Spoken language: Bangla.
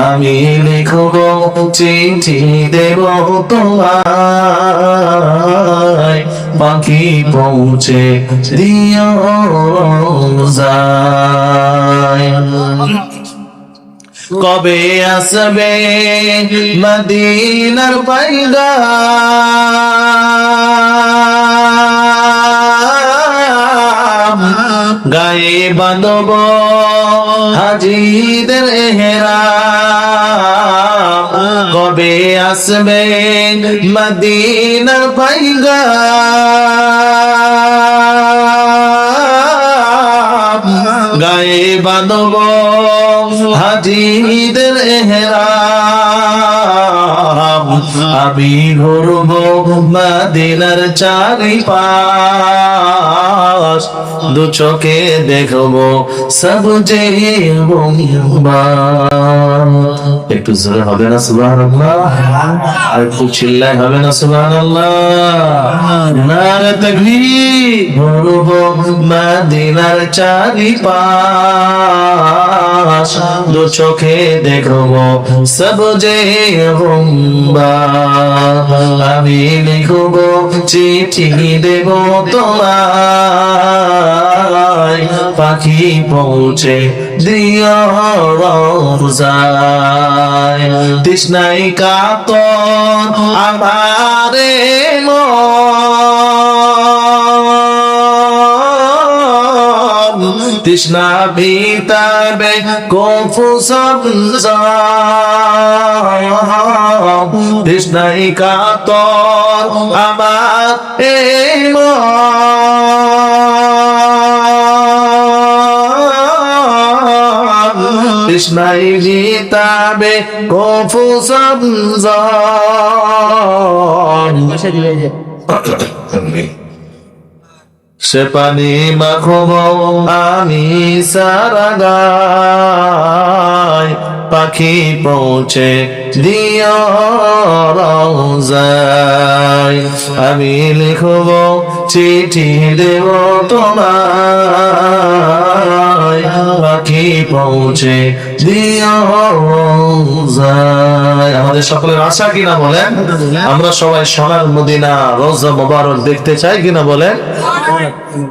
আমি লিখব চিঠি দেব তোমায়, পাখি পৌঁছে দিও যায়। কবে আসবে মদিনার পয়গাম, গায়ে বাঁধব হাজিদের এহরাম। কবে আসবে মদিনার পয়গাম, গায়ে বাঁধব হাজিদের এহরাম। আমি ঘুরব মদিনার চারিপাশ, দু চোখে দেখব সবজে একটু জোরে হবে না সুবহানাল্লাহ? আর একটু চিল্লায় হবে না সুবহানাল্লাহ? নারে তাকবীর। ঘুরব মদিনার চারিপাশ, দু চোখে দেখব সবজে আমি লিখব চিঠি দেব তোমায়, পাখি পৌঁছে দিও রোজায়। তৃষ্ণাই কাতর আমারে মন, তৃষ্ণা ভিতাবে কফুসব তৃষ্ণাই কাতর আমার এই মন, তৃষ্ণাই ভিতাবে কফুসব সে পানি মাখব আমি সারা গায়, পাখি পৌঁছে দিও রওজায়। আমি লিখব চিঠি দেব তোমায়, পাখি পৌঁছে দিও রওজায়। আমাদের সকলের আশা কিনা বলেন? আমরা সবাই সোনার মদিনা রওজা মোবারক দেখতে চাই কিনা বলেন?